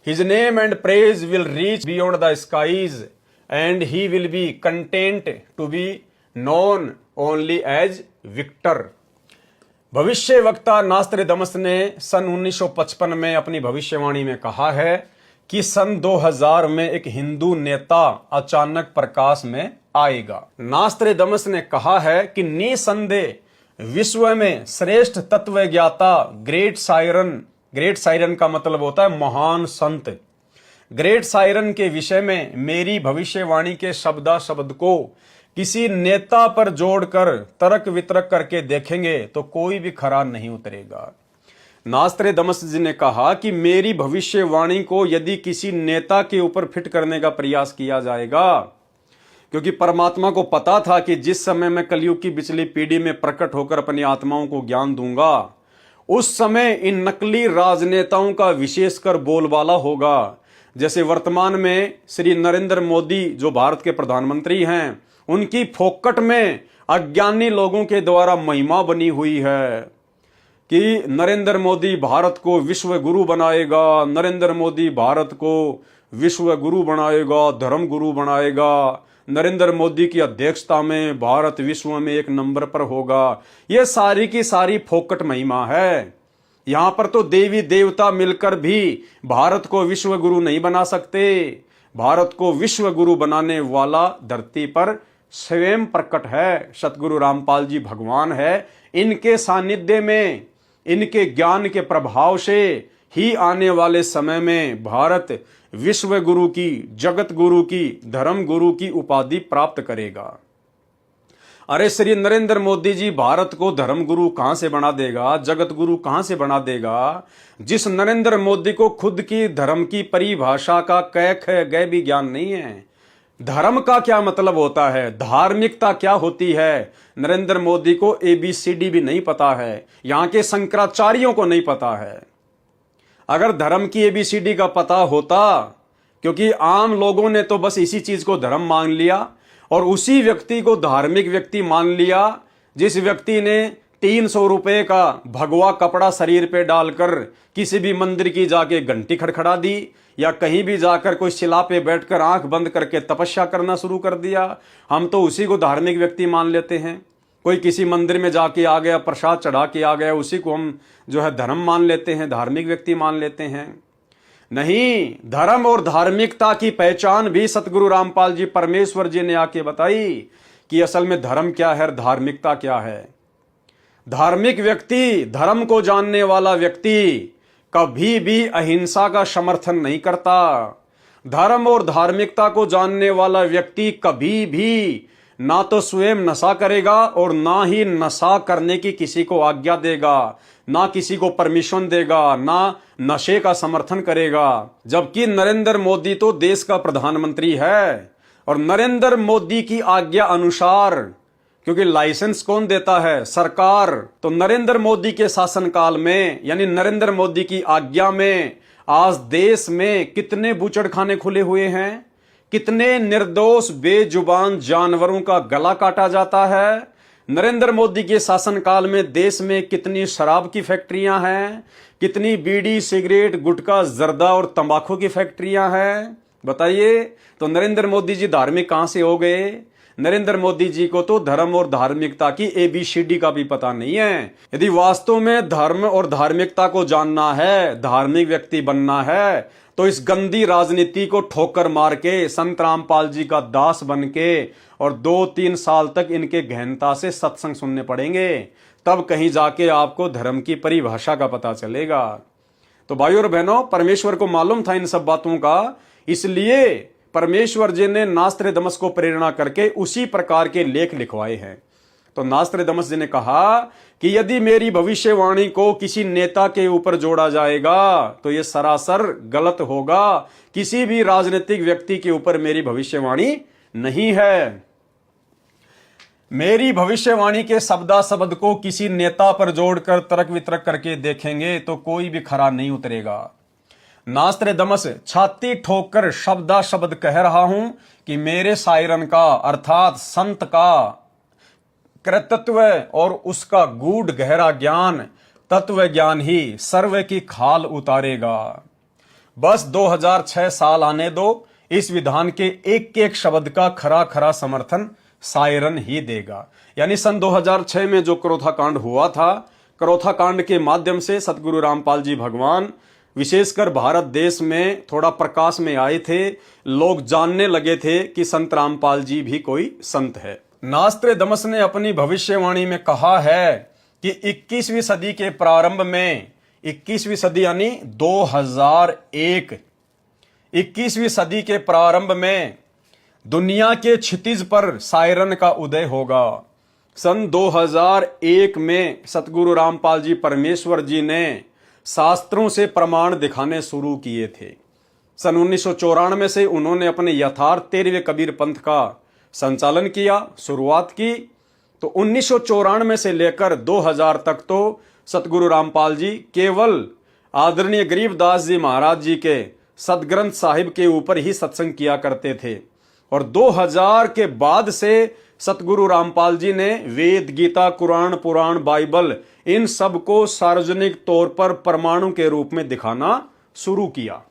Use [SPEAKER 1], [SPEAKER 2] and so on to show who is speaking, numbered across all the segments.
[SPEAKER 1] His name and praise will reach beyond the skies, and he will be content to be known only as Victor. भविष्य वक्ता Nostradamus ने सन 1955 में अपनी भविष्यवाणी में कहा है कि सन 2000 में एक हिंदू नेता अचानक प्रकाश में आएगा। नास्त्रेदमस ने कहा है कि निसंदेह विश्व में श्रेष्ठ तत्वज्ञाता ग्रेट सायरन का मतलब होता है महान संत। ग्रेट सायरन के विषय में मेरी भविष्यवाणी के शब्दा शब्द को किसी नेता पर जोड़कर तर्क वितर्क करके देखेंगे तो कोई भी खरा नहीं उतरेगा। नास्त्रेदमस जी ने कहा कि मेरी भविष्यवाणी को यदि किसी नेता के ऊपर फिट करने का प्रयास किया जाएगा, क्योंकि परमात्मा को पता था कि जिस समय मैं कलयुग की बिचली पीढ़ी में प्रकट होकर अपनी आत्माओं को ज्ञान दूंगा, उस समय इन नकली राजनेताओं का विशेषकर बोलबाला होगा। जैसे वर्तमान में श्री नरेंद्र मोदी जो भारत के प्रधानमंत्री हैं, उनकी फोकट में अज्ञानी लोगों के द्वारा महिमा बनी हुई है कि नरेंद्र मोदी भारत को विश्व गुरु बनाएगा, नरेंद्र मोदी भारत को विश्व गुरु बनाएगा, धर्म गुरु बनाएगा, नरेंद्र मोदी की अध्यक्षता में भारत विश्व में एक नंबर पर होगा। ये सारी की सारी फोकट महिमा है। यहां पर तो देवी देवता मिलकर भी भारत को विश्व गुरु नहीं बना सकते। भारत को विश्व गुरु बनाने वाला धरती पर स्वयं प्रकट है, सतगुरु रामपाल जी भगवान है। इनके सानिध्य में, इनके ज्ञान के प्रभाव से ही आने वाले समय में भारत विश्व गुरु की, जगत गुरु की, धर्म गुरु की उपाधि प्राप्त करेगा। अरे श्री नरेंद्र मोदी जी भारत को धर्म गुरु कहां से बना देगा, जगत गुरु कहां से बना देगा, जिस नरेंद्र मोदी को खुद की धर्म की परिभाषा का क ख ग भी ज्ञान नहीं है। धर्म का क्या मतलब होता है, धार्मिकता क्या होती है, नरेंद्र मोदी को ABCD भी नहीं पता है, यहां के शंकराचार्यों को नहीं पता है। अगर धर्म की ABCD का पता होता, क्योंकि आम लोगों ने तो बस इसी चीज को धर्म मान लिया और उसी व्यक्ति को धार्मिक व्यक्ति मान लिया जिस व्यक्ति ने 300 रुपए का भगवा कपड़ा शरीर पे डालकर किसी भी मंदिर की जाके घंटी खड़खड़ा दी, या कहीं भी जाकर कोई शिला पे बैठकर आंख बंद करके तपस्या करना शुरू कर दिया। हम तो उसी को धार्मिक व्यक्ति मान लेते हैं। कोई किसी मंदिर में जाके आ गया, प्रसाद चढ़ा के आ गया, उसी को हम जो है धर्म मान लेते हैं, धार्मिक व्यक्ति मान लेते हैं। नहीं, धर्म और धार्मिकता की पहचान भी सतगुरु रामपाल जी परमेश्वर जी ने आके बताई कि असल में धर्म क्या है, धार्मिकता क्या है। धार्मिक व्यक्ति, धर्म को जानने वाला व्यक्ति कभी भी अहिंसा का समर्थन नहीं करता। धर्म और धार्मिकता को जानने वाला व्यक्ति कभी भी ना तो स्वयं नशा करेगा और ना ही नशा करने की किसी को आज्ञा देगा, ना किसी को परमिशन देगा, ना नशे का समर्थन करेगा। जबकि नरेंद्र मोदी तो देश का प्रधानमंत्री है और नरेंद्र मोदी की आज्ञा अनुसार, क्योंकि लाइसेंस कौन देता है, सरकार, तो नरेंद्र मोदी के शासनकाल में यानी नरेंद्र मोदी की आज्ञा में आज देश में कितने बूचड़खाने खुले हुए हैं, कितने निर्दोष बेजुबान जानवरों का गला काटा जाता है। नरेंद्र मोदी के शासनकाल में देश में कितनी शराब की फैक्ट्रियां हैं, कितनी बीड़ी, सिगरेट, गुटखा, जर्दा और तंबाकू की फैक्ट्रियां हैं, बताइए। तो नरेंद्र मोदी जी धार्मिक कहां से हो गए? नरेंद्र मोदी जी को तो धर्म और धार्मिकता की ABCD का भी पता नहीं है। यदि वास्तव में धर्म और धार्मिकता को जानना है, धार्मिक व्यक्ति बनना है, तो इस गंदी राजनीति को ठोकर मार के संत रामपाल जी का दास बन के और 2-3 साल तक इनके गहनता से सत्संग सुनने पड़ेंगे, तब कहीं जाके आपको धर्म की परिभाषा का पता चलेगा। तो भाइयों और बहनों, परमेश्वर को मालूम था इन सब बातों का, इसलिए परमेश्वर जी ने नास्त्रेदमस को प्रेरणा करके उसी प्रकार के लेख लिखवाए हैं। तो नास्त्रेदमस जी ने कहा कि यदि मेरी भविष्यवाणी को किसी नेता के ऊपर जोड़ा जाएगा तो यह सरासर गलत होगा। किसी भी राजनीतिक व्यक्ति के ऊपर मेरी भविष्यवाणी नहीं है। मेरी भविष्यवाणी के शब्दा शब्द को किसी नेता पर जोड़कर तर्क वितर्क करके देखेंगे तो कोई भी खरा नहीं उतरेगा। नास्त्रेदमस छाती ठोककर शब्दा शब्द कह रहा हूं कि मेरे सायरन का अर्थात संत का कृतत्व और उसका गूढ़ गहरा ज्ञान, तत्व ज्ञान ही सर्व की खाल उतारेगा। बस 2006 साल आने दो, इस विधान के एक एक शब्द का खरा खरा समर्थन सायरन ही देगा। यानी सन 2006 में जो करोथा कांड हुआ था, करोथा कांड के माध्यम से सतगुरु रामपाल जी भगवान विशेषकर भारत देश में थोड़ा प्रकाश में आए थे। लोग जानने लगे थे कि संत रामपाल जी भी कोई संत है। नास्त्रेदमस ने अपनी भविष्यवाणी में कहा है कि 21वीं सदी के प्रारंभ में, 21वीं सदी यानी 2001, 21वीं सदी के प्रारंभ में दुनिया के क्षितिज पर सायरन का उदय होगा। सन 2001 में सतगुरु रामपाल जी परमेश्वर जी ने शास्त्रों से प्रमाण दिखाने शुरू किए थे। सन 1994 से उन्होंने अपने यथार्थ 13वें कबीर पंथ का संचालन किया, शुरुआत की। तो 1994 से लेकर 2000 तक तो सतगुरु रामपाल जी केवल आदरणीय गरीबदास जी महाराज जी के सदग्रंथ साहिब के ऊपर ही सत्संग किया करते थे। और 2000 के बाद से सतगुरु रामपाल जी ने वेद, गीता, कुरान, पुराण, बाइबल इन सब को सार्वजनिक तौर पर परमाणु के रूप में दिखाना शुरू किया।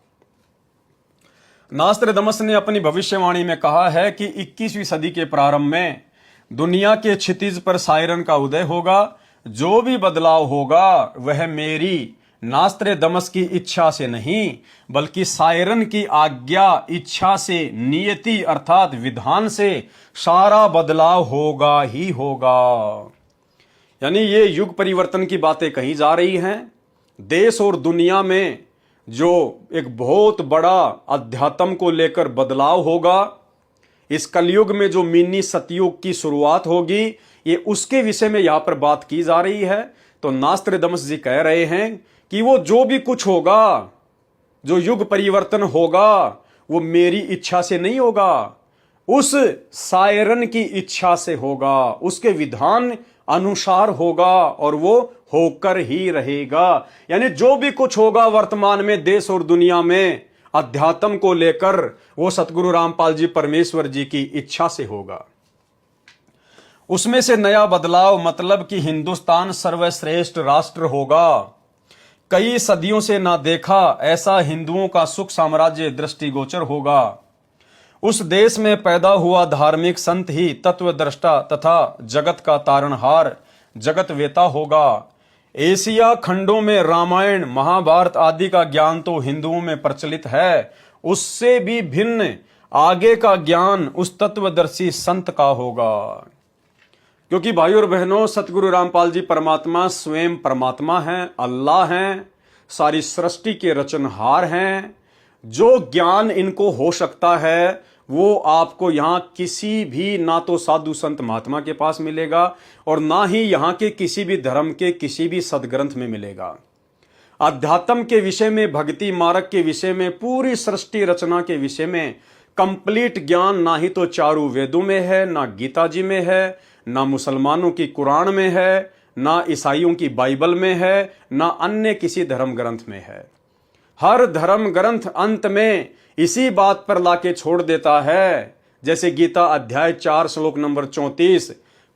[SPEAKER 1] नास्त्रेदमस ने अपनी भविष्यवाणी में कहा है कि 21वीं सदी के प्रारंभ में दुनिया के क्षितिज पर सायरन का उदय होगा। जो भी बदलाव होगा वह मेरी नास्त्रेदमस की इच्छा से नहीं, बल्कि सायरन की आज्ञा, इच्छा से, नियति अर्थात विधान से सारा बदलाव होगा ही होगा। यानी ये युग परिवर्तन की बातें कही जा रही हैं। देश और दुनिया में जो एक बहुत बड़ा अध्यात्म को लेकर बदलाव होगा, इस कलयुग में जो मिनी सतयुग की शुरुआत होगी, ये उसके विषय में यहां पर बात की जा रही है। तो नास्त्रेदमस जी कह रहे हैं कि वो जो भी कुछ होगा, जो युग परिवर्तन होगा, वो मेरी इच्छा से नहीं होगा, उस सायरन की इच्छा से होगा, उसके विधान अनुसार होगा और वो होकर ही रहेगा। यानी जो भी कुछ होगा वर्तमान में देश और दुनिया में अध्यात्म को लेकर, वो सतगुरु रामपाल जी परमेश्वर जी की इच्छा से होगा। उसमें से नया बदलाव मतलब कि हिंदुस्तान सर्वश्रेष्ठ राष्ट्र होगा। कई सदियों से ना देखा ऐसा हिंदुओं का सुख साम्राज्य दृष्टिगोचर होगा। उस देश में पैदा हुआ धार्मिक संत ही तत्वद्रष्टा तथा जगत का तारणहार, जगत वेता होगा। एशिया खंडों में रामायण, महाभारत आदि का ज्ञान तो हिंदुओं में प्रचलित है, उससे भी भिन्न आगे का ज्ञान उस तत्वदर्शी संत का होगा। क्योंकि भाइयों और बहनों, सतगुरु रामपाल जी परमात्मा स्वयं परमात्मा हैं, अल्लाह हैं, सारी सृष्टि के रचनहार हैं। जो ज्ञान इनको हो सकता है वो आपको यहाँ किसी भी, ना तो साधु संत महात्मा के पास मिलेगा और ना ही यहाँ के किसी भी धर्म के किसी भी सदग्रंथ में मिलेगा। अध्यात्म के विषय में, भक्ति मार्ग के विषय में, पूरी सृष्टि रचना के विषय में कंप्लीट ज्ञान ना ही तो चारों वेदों में है, ना गीता जी में है, ना मुसलमानों की कुरान में है, ना ईसाइयों की बाइबल में है, ना अन्य किसी धर्म ग्रंथ में है। हर धर्म ग्रंथ अंत में इसी बात पर लाके छोड़ देता है। जैसे गीता अध्याय 4 श्लोक नंबर 34,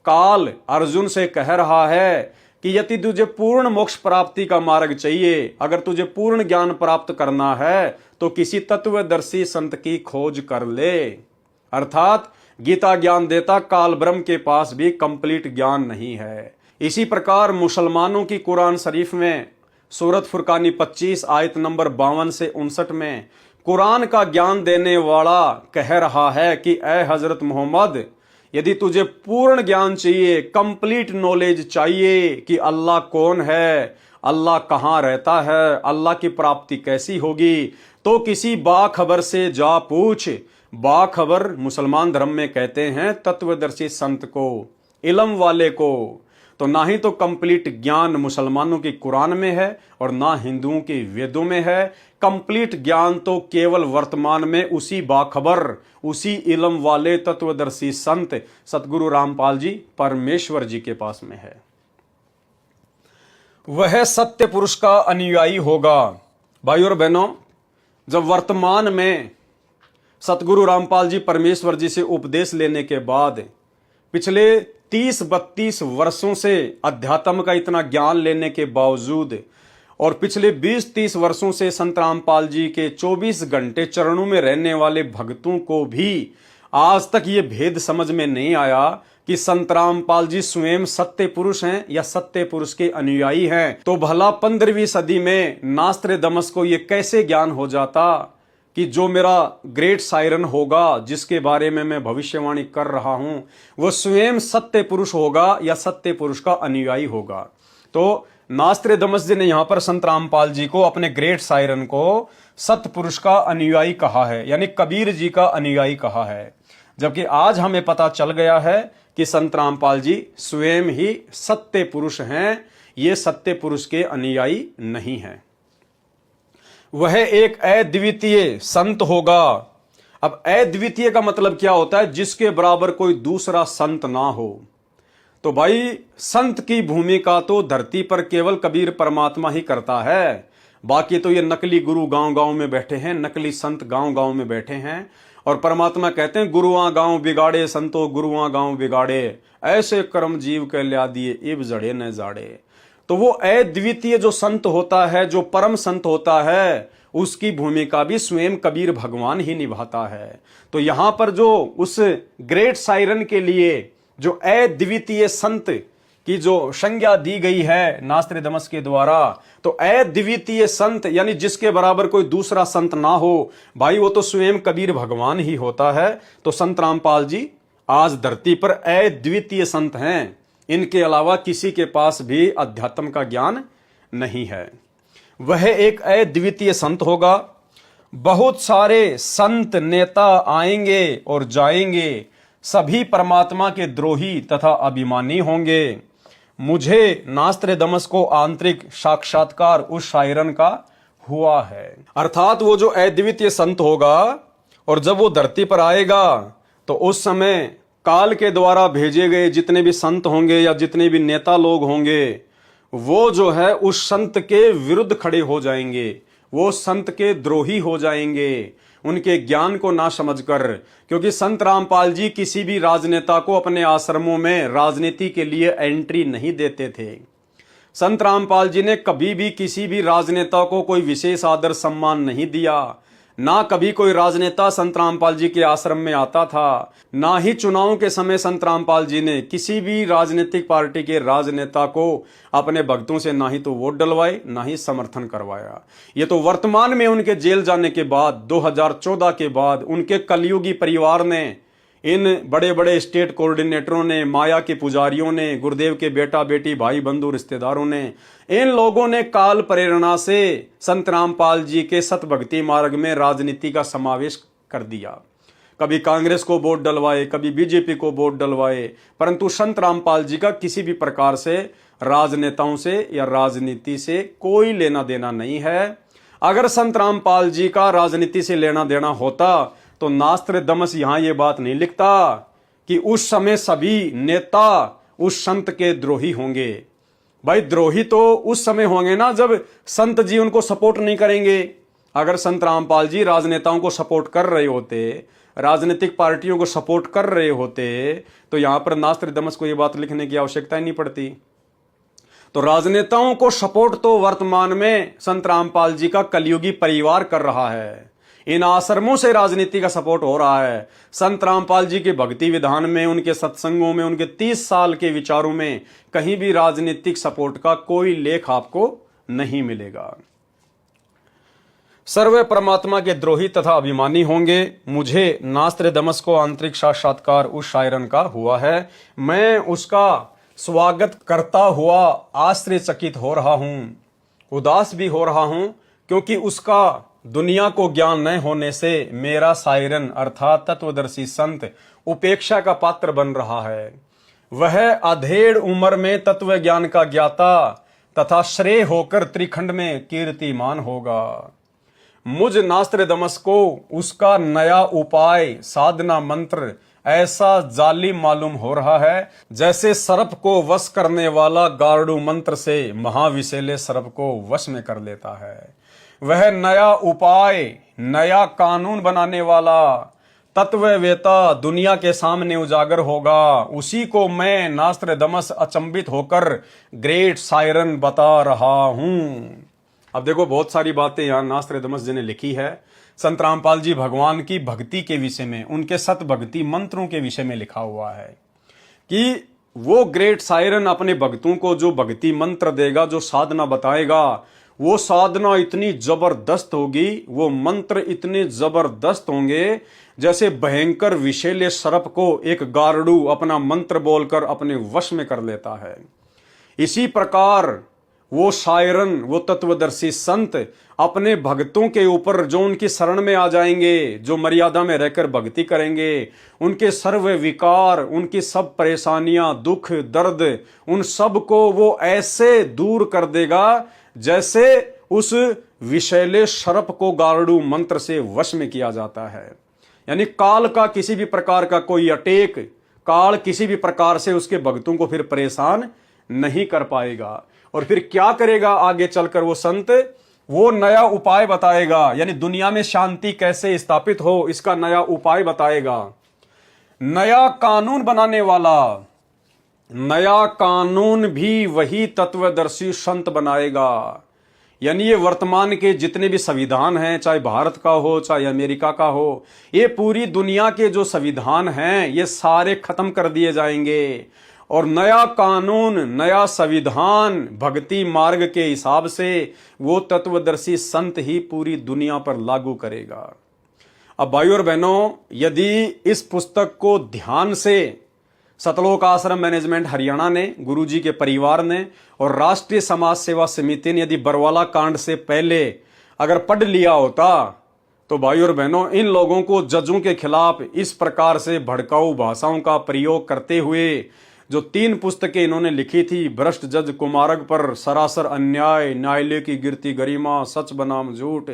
[SPEAKER 1] काल अर्जुन से कह रहा है कि यदि तुझे पूर्ण मोक्ष प्राप्ति का मार्ग चाहिए, अगर तुझे पूर्ण ज्ञान प्राप्त करना है तो किसी तत्वदर्शी संत की खोज कर ले। अर्थात गीता ज्ञान देता काल ब्रह्म के पास भी कंप्लीट ज्ञान नहीं है। इसी प्रकार मुसलमानों की कुरान शरीफ में सूरत फुरकानी 25 आयत नंबर 52 से 59 में कुरान का ज्ञान देने वाला कह रहा है कि ए हजरत मोहम्मद, यदि तुझे पूर्ण ज्ञान चाहिए, कंप्लीट नॉलेज चाहिए कि अल्लाह कौन है, अल्लाह कहाँ रहता है, अल्लाह की प्राप्ति कैसी होगी, तो किसी बाखबर से जा पूछ। बाखबर मुसलमान धर्म में कहते हैं तत्वदर्शी संत को, इल्म वाले को। तो ना ही तो कंप्लीट ज्ञान मुसलमानों की कुरान में है और ना हिंदुओं के वेदों में है। कंप्लीट ज्ञान तो केवल वर्तमान में उसी बाखबर, उसी इल्म वाले तत्वदर्शी संत सतगुरु रामपाल जी परमेश्वर जी के पास में है। वह सत्य पुरुष का अनुयायी होगा। भाइयों और बहनों, जब वर्तमान में सतगुरु रामपाल जी परमेश्वर जी से उपदेश लेने के बाद पिछले 30-32 वर्षों से अध्यात्म का इतना ज्ञान लेने के बावजूद और पिछले 20-30 वर्षों से संत रामपाल जी के 24 घंटे चरणों में रहने वाले भक्तों को भी आज तक ये भेद समझ में नहीं आया कि संत रामपाल जी स्वयं सत्य पुरुष हैं या सत्य पुरुष के अनुयायी हैं। तो भला 15वीं सदी में नास्त्रदामस को ये कैसे ज्ञान हो जाता कि जो मेरा ग्रेट सायरन होगा, जिसके बारे में मैं भविष्यवाणी कर रहा हूं, वो स्वयं सत्य पुरुष होगा या सत्य पुरुष का अनुयायी होगा। तो नास्त्रदामस जी ने यहां पर संत रामपाल जी को, अपने ग्रेट सायरन को सत्य पुरुष का अनुयायी कहा है, यानी कबीर जी का अनुयायी कहा है। जबकि आज हमें पता चल गया है कि संत रामपाल जी स्वयं ही सत्य पुरुष हैं, ये सत्य पुरुष के अनुयायी नहीं हैं। वह एक अद्वितीय संत होगा। अब अद्वितीय का मतलब क्या होता है? जिसके बराबर कोई दूसरा संत ना हो। तो भाई संत की भूमिका तो धरती पर केवल कबीर परमात्मा ही करता है। बाकी तो ये नकली गुरु गांव-गांव में बैठे हैं, नकली संत गांव-गांव में बैठे हैं। और परमात्मा कहते हैं गुरुआ गांव बिगाड़े संतो गुरुआ गांव बिगाड़े, ऐसे कर्म जीव के ल्या दिए इब जड़े न जाड़े। तो वो अद्वितीय जो संत होता है, जो परम संत होता है, उसकी भूमिका भी स्वयं कबीर भगवान ही निभाता है। तो यहां पर जो उस ग्रेट सायरन के लिए जो अद्वितीय संत की जो संज्ञा दी गई है नास्त्रदामस के द्वारा, तो अद्वितीय संत यानी जिसके बराबर कोई दूसरा संत ना हो, भाई वो तो स्वयं कबीर भगवान ही होता है। तो संत रामपाल जी आज धरती पर अद्वितीय संत हैं। इनके अलावा किसी के पास भी अध्यात्म का ज्ञान नहीं है। वह एक अद्वितीय संत होगा। बहुत सारे संत नेता आएंगे और जाएंगे, सभी परमात्मा के द्रोही तथा अभिमानी होंगे। मुझे नास्त्रदामस को आंतरिक साक्षात्कार उस शायरन का हुआ है। अर्थात वो जो अद्वितीय संत होगा और जब वो धरती पर आएगा तो उस समय काल के द्वारा भेजे गए जितने भी संत होंगे या जितने भी नेता लोग होंगे, वो जो है उस संत के विरुद्ध खड़े हो जाएंगे, वो संत के द्रोही हो जाएंगे, उनके ज्ञान को ना समझकर। क्योंकि संत रामपाल जी किसी भी राजनेता को अपने आश्रमों में राजनीति के लिए एंट्री नहीं देते थे। संत रामपाल जी ने कभी भी किसी भी राजनेता को कोई विशेष आदर सम्मान नहीं दिया। ना कभी कोई राजनेता संत रामपाल जी के आश्रम में आता था, ना ही चुनाव के समय संत रामपाल जी ने किसी भी राजनीतिक पार्टी के राजनेता को अपने भक्तों से ना ही तो वोट डलवाए, ना ही समर्थन करवाया। ये तो वर्तमान में उनके जेल जाने के बाद 2014 के बाद उनके कलयुगी परिवार ने, इन बड़े बड़े स्टेट कोऑर्डिनेटरों ने, माया के पुजारियों ने, गुरुदेव के बेटा बेटी भाई बंधु रिश्तेदारों ने, इन लोगों ने काल प्रेरणा से संत रामपाल जी के सत भक्ति मार्ग में राजनीति का समावेश कर दिया। कभी कांग्रेस को वोट डलवाए, कभी बीजेपी को वोट डलवाए, परंतु संत रामपाल जी का किसी भी प्रकार से राजनेताओं से या राजनीति से कोई लेना देना नहीं है। अगर संत रामपाल जी का राजनीति से लेना देना होता तो नास्त्रदामस यहां ये बात नहीं लिखता कि उस समय सभी नेता उस संत के द्रोही होंगे। भाई द्रोही तो उस समय होंगे ना जब संत जी उनको सपोर्ट नहीं करेंगे। अगर संत रामपाल जी राजनेताओं को सपोर्ट कर रहे होते, राजनीतिक पार्टियों को सपोर्ट कर रहे होते, तो यहां पर नास्त्रदामस को यह बात लिखने की आवश्यकता ही नहीं पड़ती। तो राजनेताओं को सपोर्ट तो वर्तमान में संत रामपाल जी का कलयुगी परिवार कर रहा है। इन आश्रमों से राजनीति का सपोर्ट हो रहा है। संत रामपाल जी के भक्ति विधान में, उनके सत्संगों में, उनके 30 साल के विचारों में कहीं भी राजनीतिक सपोर्ट का कोई लेख आपको नहीं मिलेगा। सर्व परमात्मा के द्रोही तथा अभिमानी होंगे। मुझे नास्त्रदामस को आंतरिक साक्षात्कार उस शायरन का हुआ है। मैं उसका स्वागत करता हुआ आश्चर्यचकित हो रहा हूं, उदास भी हो रहा हूं, क्योंकि उसका दुनिया को ज्ञान न होने से मेरा सायरन अर्थात तत्वदर्शी संत उपेक्षा का पात्र बन रहा है। वह अधेड़ उम्र में तत्व ज्ञान का ज्ञाता तथा श्रेय होकर त्रिखंड में कीर्तिमान होगा। मुझ नास्त्रदामस को उसका नया उपाय साधना मंत्र ऐसा जालिम मालूम हो रहा है जैसे सर्प को वश करने वाला गार्डू मंत्र से महाविशेले सर्प को वश में कर लेता है। वह नया उपाय, नया कानून बनाने वाला तत्ववेता दुनिया के सामने उजागर होगा। उसी को मैं नास्त्रदामस अचंभित होकर ग्रेट सायरन बता रहा हूं। अब देखो बहुत सारी बातें यहाँ नास्त्रदमस जी ने लिखी है। संत रामपाल जी भगवान की भक्ति के विषय में, उनके सत भक्ति मंत्रों के विषय में लिखा हुआ है कि वो ग्रेट सायरन अपने भक्तों को जो भक्ति मंत्र देगा, जो साधना बताएगा, वो साधना इतनी जबरदस्त होगी, वो मंत्र इतने जबरदस्त होंगे जैसे भयंकर विषैले सर्प को एक गारडू अपना मंत्र बोलकर अपने वश में कर लेता है। इसी प्रकार वो शायरन, वो तत्वदर्शी संत अपने भक्तों के ऊपर जो उनकी शरण में आ जाएंगे, जो मर्यादा में रहकर भक्ति करेंगे, उनके सर्व विकार, उनकी सब परेशानियां, दुख, दर्द, उन सब को वो ऐसे दूर कर देगा जैसे उस विषैले सर्प को गारडू मंत्र से वश में किया जाता है। यानी काल का किसी भी प्रकार का कोई अटैक, काल किसी भी प्रकार से उसके भक्तों को फिर परेशान नहीं कर पाएगा। और फिर क्या करेगा आगे चलकर वो संत? वो नया उपाय बताएगा, यानी दुनिया में शांति कैसे स्थापित हो इसका नया उपाय बताएगा। नया कानून बनाने वाला, नया कानून भी वही तत्वदर्शी संत बनाएगा। यानी ये वर्तमान के जितने भी संविधान हैं, चाहे भारत का हो चाहे अमेरिका का हो, ये पूरी दुनिया के जो संविधान हैं ये सारे खत्म कर दिए जाएंगे और नया कानून, नया संविधान भक्ति मार्ग के हिसाब से वो तत्वदर्शी संत ही पूरी दुनिया पर लागू करेगा। अब भाइयों और बहनों, यदि इस पुस्तक को ध्यान से सतलोक आश्रम मैनेजमेंट हरियाणा ने, गुरुजी के परिवार ने और राष्ट्रीय समाज सेवा समिति ने यदि बरवाला कांड से पहले अगर पढ़ लिया होता तो भाइयों और बहनों, इन लोगों को जजों के खिलाफ इस प्रकार से भड़काऊ भाषाओं का प्रयोग करते हुए जो 3 पुस्तकें इन्होंने लिखी थी, भ्रष्ट जज कुमारक पर सरासर अन्याय, न्यायालय की गिरती गरिमा, सच बनाम झूठ,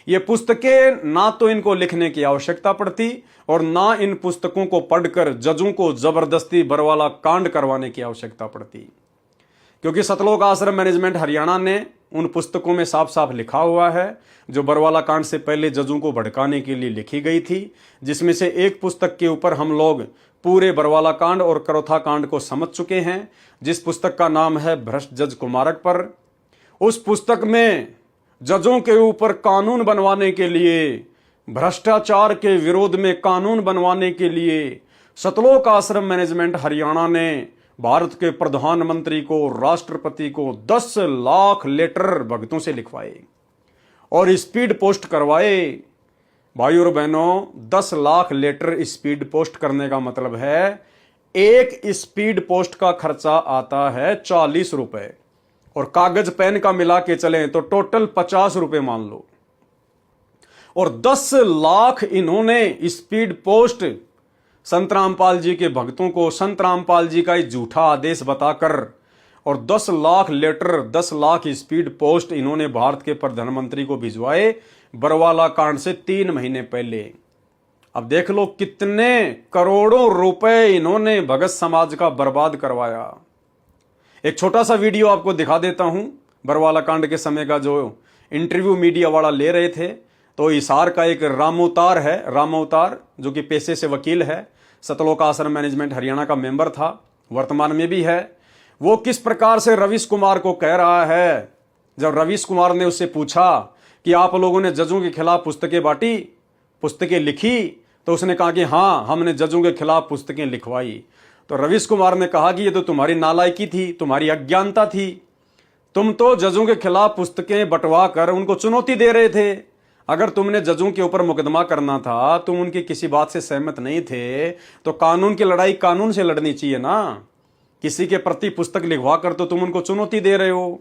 [SPEAKER 1] ये पुस्तकें ना तो इनको लिखने की आवश्यकता पड़ती और ना इन पुस्तकों को पढ़कर जजों को जबरदस्ती बरवाला कांड करवाने की आवश्यकता पड़ती। क्योंकि सतलोक आश्रम मैनेजमेंट हरियाणा ने उन पुस्तकों में साफ साफ लिखा हुआ है जो बरवाला कांड से पहले जजों को भड़काने के लिए लिखी गई थी, जिसमें से एक पुस्तक के ऊपर हम लोग पूरे बरवाला कांड और करौथा कांड को समझ चुके हैं, जिस पुस्तक का नाम है भ्रष्ट जज कुमारक पर। उस पुस्तक में जजों के ऊपर कानून बनवाने के लिए, भ्रष्टाचार के विरोध में कानून बनवाने के लिए सतलोक आश्रम मैनेजमेंट हरियाणा ने भारत के प्रधानमंत्री को, राष्ट्रपति को 10 लाख लेटर भक्तों से लिखवाए और स्पीड पोस्ट करवाए। भाइयों और बहनों, 10 लाख लेटर स्पीड पोस्ट करने का मतलब है एक स्पीड पोस्ट का खर्चा आता है 40 रुपए और कागज पेन का मिला के चलें तो टोटल 50 रुपए मान लो। और 10 लाख इन्होंने स्पीड पोस्ट संत रामपाल जी के भक्तों को संत रामपाल जी का झूठा आदेश बताकर और 10 lakh letter, 10 lakh speed post इन्होंने भारत के प्रधानमंत्री को भिजवाए बरवाला कांड से 3 महीने पहले। अब देख लो कितने करोड़ों रुपए इन्होंने भगत समाज का बर्बाद करवाया। एक छोटा सा वीडियो आपको दिखा देता हूं, बरवाला कांड के समय का जो इंटरव्यू मीडिया वाला ले रहे थे। तो हिसार का एक रामोतार है, रामोतार जो कि पेशे से वकील है, सतलोक आश्रम मैनेजमेंट हरियाणा का मेंबर था, वर्तमान में भी है। वो किस प्रकार से रवीश कुमार को कह रहा है, जब रवीश कुमार ने उससे पूछा कि आप लोगों ने जजों के खिलाफ पुस्तकें बांटी, पुस्तकें लिखी, तो उसने कहा कि हाँ, हमने जजों के खिलाफ पुस्तकें लिखवाई। तो रवीश कुमार ने कहा कि ये तो तुम्हारी नालायकी थी, तुम्हारी अज्ञानता थी। तुम तो जजों के खिलाफ पुस्तकें बंटवा कर उनको चुनौती दे रहे थे। अगर तुमने जजों के ऊपर मुकदमा करना था, तुम उनकी किसी बात से सहमत नहीं थे, तो कानून की लड़ाई कानून से लड़नी चाहिए ना। किसी के प्रति पुस्तक लिखवा कर तो तुम उनको चुनौती दे रहे हो।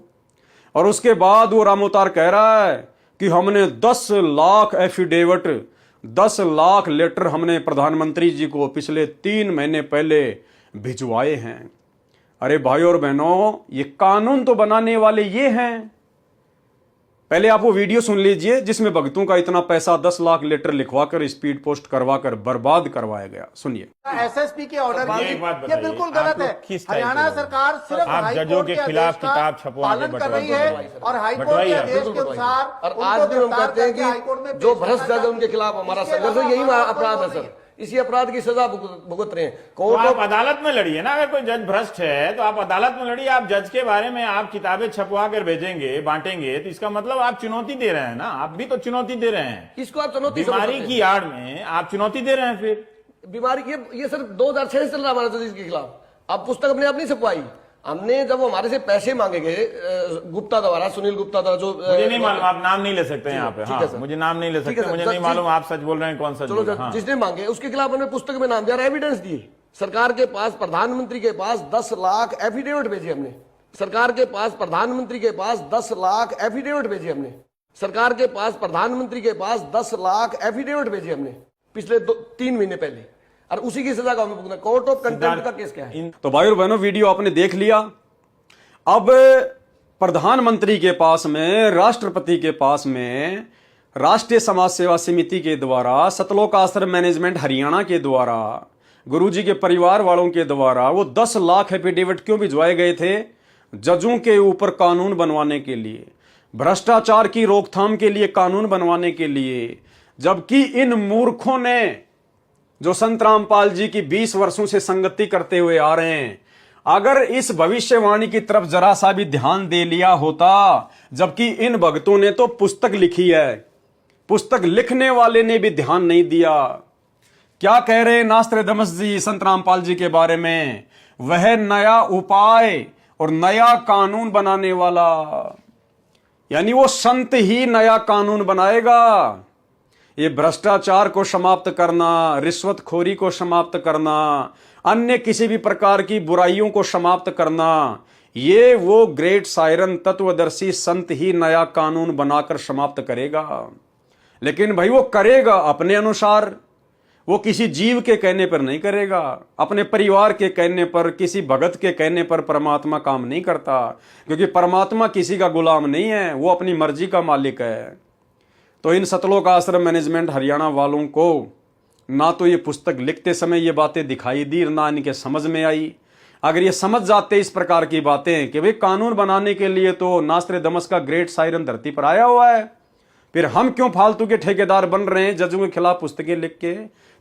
[SPEAKER 1] और उसके बाद वो रामोतार कह रहा है कि हमने 10 लाख एफिडेविट, 10 लाख लेटर हमने प्रधानमंत्री जी को पिछले 3 महीने पहले भिजवाए हैं। अरे भाइयों और बहनों, ये कानून तो बनाने वाले ये हैं। पहले आप वो वीडियो सुन लीजिए जिसमें भक्तों का इतना पैसा 10 लाख लेटर लिखवाकर स्पीड पोस्ट करवाकर बर्बाद करवाया गया। सुनिए।
[SPEAKER 2] एसएसपी के ऑर्डर ये बिल्कुल गलत है। हरियाणा सरकार सिर्फ
[SPEAKER 3] आप जजों के खिलाफ किताब छपवाने
[SPEAKER 2] पालन कर रही है और हाईकोर्ट के आदेश के अनुसार
[SPEAKER 4] और आज भी हम कहते हैं कि जो भ्रष्ट जज उनके खिलाफ हमारा संघर्ष है, यही अपराध है सर। इसी अपराध की सजा भुगत रहे हैं।
[SPEAKER 3] तो
[SPEAKER 4] कोर्ट
[SPEAKER 3] आप अदालत में लड़िए ना। अगर कोई जज भ्रष्ट है तो आप अदालत में लड़िए। आप जज के बारे में आप किताबें छपवा कर भेजेंगे, बांटेंगे, तो इसका मतलब आप चुनौती दे रहे हैं ना। आप भी तो चुनौती दे रहे हैं।
[SPEAKER 4] इसको आप चुनौती
[SPEAKER 3] बीमारी की आड़ में आप चुनौती दे रहे हैं। फिर
[SPEAKER 4] बीमारी ये सर 2006 से चल रहा हमारा जज के खिलाफ। अब पुस्तक अपने आप नहीं छपवाई हमने। जब हमारे से पैसे मांगे गए गुप्ता द्वारा, सुनील गुप्ता द्वारा, जो
[SPEAKER 3] मुझे नहीं मालूम, आप नाम नहीं ले सकते यहाँ पे। हाँ, मुझे नाम नहीं ले सकते, मुझे नहीं मालूम आप सच बोल रहे हैं कौन सा।
[SPEAKER 4] चलो
[SPEAKER 3] हाँ।
[SPEAKER 4] जिसने मांगे उसके खिलाफ हमने पुस्तक में नाम दिया, एविडेंस दिए। सरकार के पास, प्रधानमंत्री के पास 10 लाख एफिडेविट भेजे हमने। सरकार के पास, प्रधानमंत्री के पास 10 लाख एफिडेविट भेजे हमने। सरकार के पास, प्रधानमंत्री के पास 10 लाख एफिडेविट भेजे हमने पिछले 3 महीने पहले। और उसी की सजा का हमें भुगतना। कोर्ट ऑफ कंटेम्प्ट का केस क्या है?
[SPEAKER 1] तो भाई और बहनों, वीडियो आपने देख लिया। अब प्रधानमंत्री के पास में, राष्ट्रपति के पास में, राष्ट्रीय समाज सेवा समिति के द्वारा, सतलोक आश्रम मैनेजमेंट हरियाणा के द्वारा, गुरुजी के परिवार वालों के द्वारा वो 10 लाख एफिडेविट क्यों भिजवाए गए थे? जजों के ऊपर कानून बनवाने के लिए, भ्रष्टाचार की रोकथाम के लिए कानून बनवाने के लिए। जबकि इन मूर्खों ने, जो संत रामपाल जी की 20 वर्षों से संगति करते हुए आ रहे हैं, अगर इस भविष्यवाणी की तरफ जरा सा भी ध्यान दे लिया होता, जबकि इन भक्तों ने तो पुस्तक लिखी है, पुस्तक लिखने वाले ने भी ध्यान नहीं दिया। क्या कह रहे हैं नास्त्रदामस जी संत रामपाल जी के बारे में? वह नया उपाय और नया कानून बनाने वाला, यानी वो संत ही नया कानून बनाएगा। ये भ्रष्टाचार को समाप्त करना, रिश्वतखोरी को समाप्त करना, अन्य किसी भी प्रकार की बुराइयों को समाप्त करना, ये वो ग्रेट सायरन तत्वदर्शी संत ही नया कानून बनाकर समाप्त करेगा। लेकिन भाई वो करेगा अपने अनुसार, वो किसी जीव के कहने पर नहीं करेगा, अपने परिवार के कहने पर, किसी भगत के कहने पर परमात्मा काम नहीं करता। क्योंकि परमात्मा किसी का गुलाम नहीं है, वो अपनी मर्जी का मालिक है। तो इन सतलोक आश्रम मैनेजमेंट हरियाणा वालों को ना तो ये पुस्तक लिखते समय ये बातें दिखाई दी, ना इनके समझ में आई। अगर ये समझ जाते इस प्रकार की बातें कि भाई कानून बनाने के लिए तो नास्त्रदामस का ग्रेट सायरन धरती पर आया हुआ है, फिर हम क्यों फालतू के ठेकेदार बन रहे हैं जजों के खिलाफ पुस्तकें लिख के,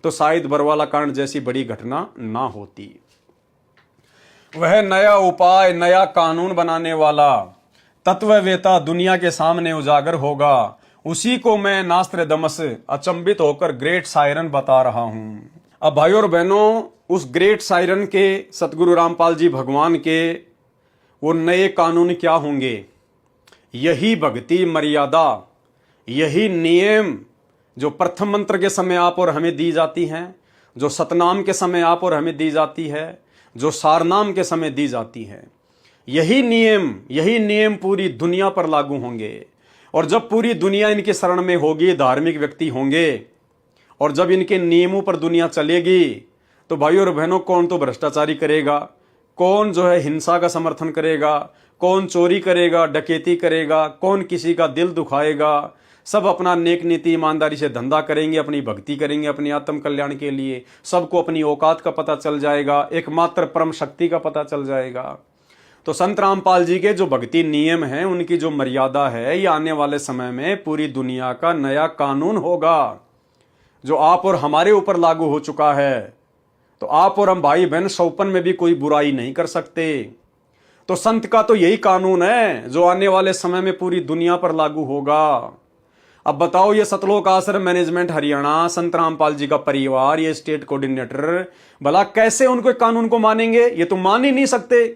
[SPEAKER 1] तो शायद बरवाला कांड जैसी बड़ी घटना ना होती। वह नया उपाय, नया कानून बनाने वाला तत्ववेता दुनिया के सामने उजागर होगा, उसी को मैं नास्त्रदामस अचंभित होकर ग्रेट सायरन बता रहा हूं। अब भाइयों और बहनों, उस ग्रेट सायरन के, सतगुरु रामपाल जी भगवान के वो नए कानून क्या होंगे? यही भक्ति मर्यादा, यही नियम जो प्रथम मंत्र के समय आप और हमें दी जाती हैं, जो सतनाम के समय आप और हमें दी जाती है, जो सारनाम के समय दी जाती है, यही नियम पूरी दुनिया पर लागू होंगे। और जब पूरी दुनिया इनके शरण में होगी, धार्मिक व्यक्ति होंगे, और जब इनके नियमों पर दुनिया चलेगी, तो भाइयों और बहनों, कौन तो भ्रष्टाचारी करेगा, कौन जो है हिंसा का समर्थन करेगा, कौन चोरी करेगा, डकैती करेगा, कौन किसी का दिल दुखाएगा, सब अपना नेक नीति ईमानदारी से धंधा करेंगे, अपनी भक्ति करेंगे, अपनी आत्म कल्याण के लिए। सबको अपनी औकात का पता चल जाएगा, एकमात्र परम शक्ति का पता चल जाएगा। तो संत रामपाल जी के जो भक्ति नियम हैं, उनकी जो मर्यादा है, ये आने वाले समय में पूरी दुनिया का नया कानून होगा, जो आप और हमारे ऊपर लागू हो चुका है। तो आप और हम भाई बहन सौपन में भी कोई बुराई नहीं कर सकते। तो संत का तो यही कानून है जो आने वाले समय में पूरी दुनिया पर लागू होगा। अब बताओ, ये सतलोक आश्रम मैनेजमेंट हरियाणा, संत रामपाल जी का परिवार, ये स्टेट कोऑर्डिनेटर, भला कैसे उनको कानून को मानेंगे? ये तो मान ही नहीं सकते,